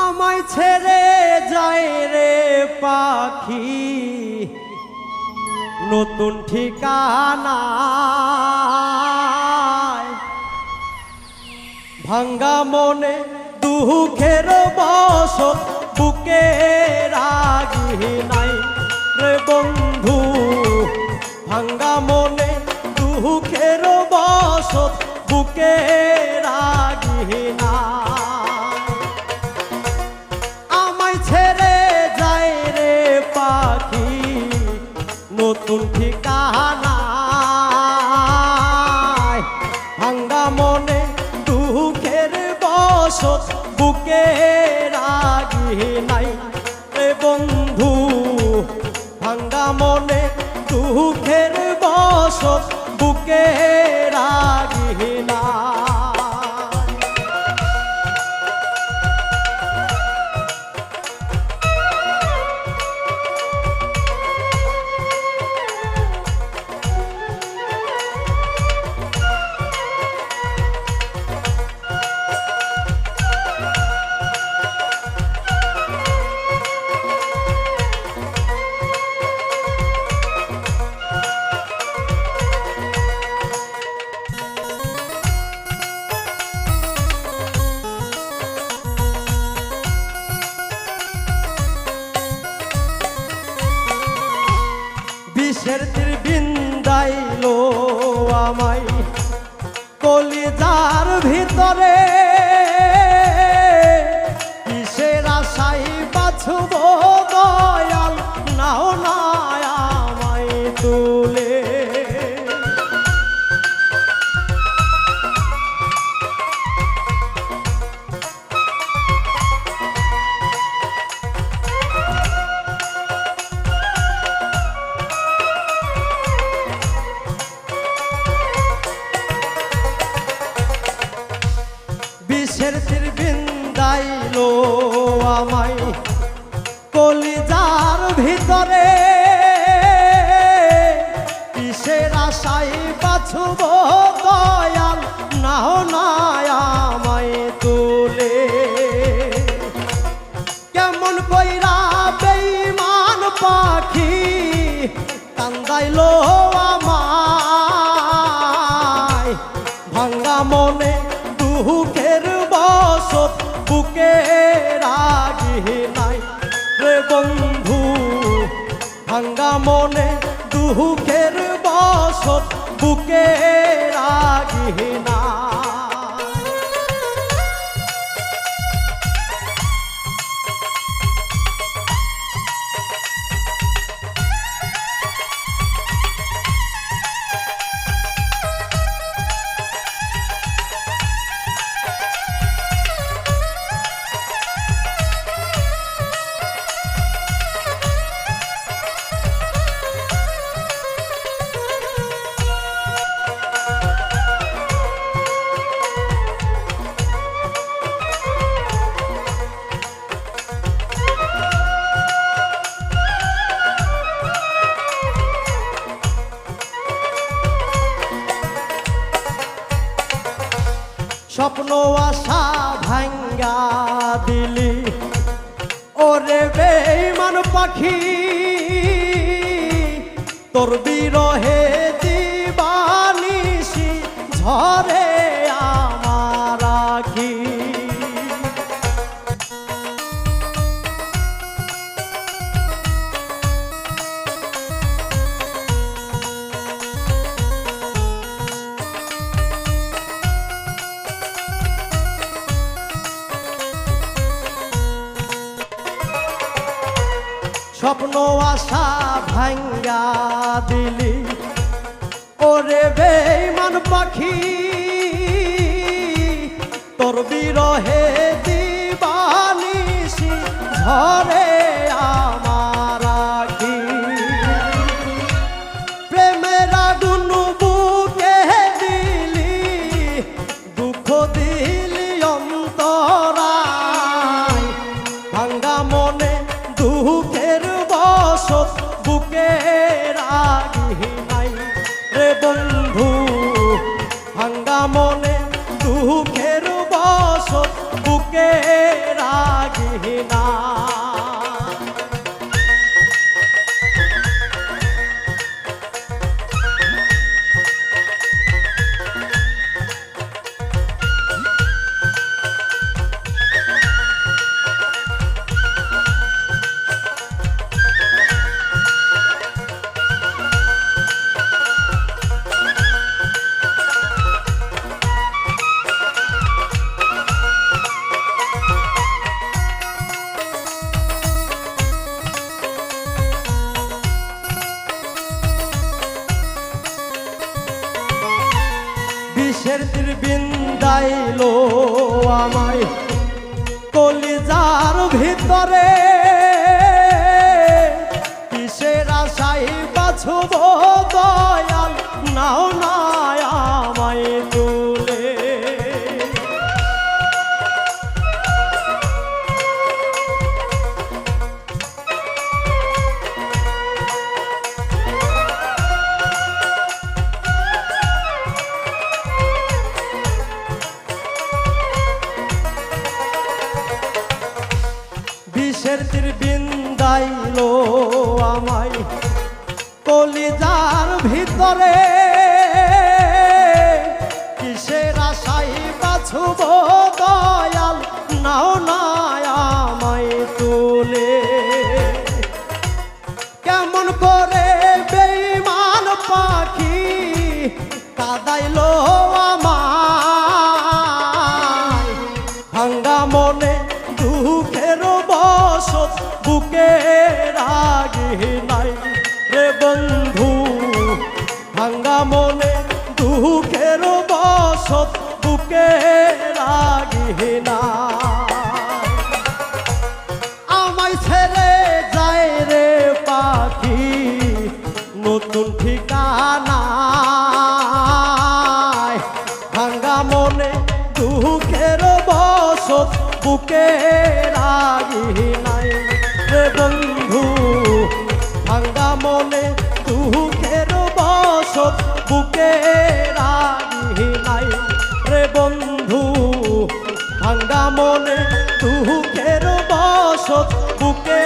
আমায় ছেড়ে যায় রে পাখি নতুন ঠিকানা ভাঙ্গা মনে দুঃখের বসত বুকে রাগি নাই রে বন্ধু ভাঙ্গা মনে দুঃখের বসত বুকে রাগি নাই আমায় ছেড়ে যায় রে পাখি নতুন ঠিকানা ভাঙ্গা মনে দুঃখের বসত বুকে রাগি নাই রে বন্ধু ভাঙ্গা মনে দুঃখের বসত বুকে রাগি নাই বিষের তীর বিন্দাইলো আমায় কলিজার ভিতরে কিসের আশায় বাছব দয়াল নাও না আমায় তুলে বিষের তীর বিন্দাইলো আমায় কলিজার ভিতরে কিসের আশায় বাছব দয়াল নাও না আমায় তুলে কেমন কইরা বেঈমান পাখি কান্দাইলো আমায় ভাঙ্গা মনে দুঃখের বসত বুকে রাগি নাই রে বন্ধু ভাঙ্গা মনে দুঃখের বসত বুকে রাগি নাই স্বপ্ন আশা ভাঙ্গা দিলি ওরে বেঈমান পাখি তোর বিরহে দিবানিশি ঝরে আমার আখি স্বপ্ন আশা ভাঙ্গা দিলি ওরে বেঈমান পাখি তোর বিরহে দিবানিশি ঝরে আমার আখি প্রেমের আগুন বুকে দিলি দুঃখ দিলি অন্তরায় ভাঙ্গা মনে দুঃখের বসত বুকে রাগি নাই রে বন্ধু ভাঙ্গা মনে দুঃখের বসত বুকে রাগি বিদাইলো আমায় কলিজার ভিতরে কিসের আশায় বাছব দয়াল নাও না আমায় তুলে বিষের তীর বিন্দাইলো আমায় কলিজার ভিতরে কিসের আশায় বাছব দয়াল নাও না আমায় তুলে কেমন করে বেঈমান পাখি কাদাইলো আমায় ভাঙ্গা মনে দুঃখের বসত বুকে রাগি নাই রে বন্ধু ভাঙ্গা মনে দুঃখের বসত বুকে রাগি নাই আমায় ছেড়ে যায় রে পাখি নতুন ঠিকানা ভাঙ্গা মনে দুঃখের বসত বুকে রাগি নাই রে বন্ধু ভাঙ্গা মনে দুঃখের বসত বুকে রাগি নাই রে বন্ধু ভাঙ্গা মনে দুঃখের বসত বুকে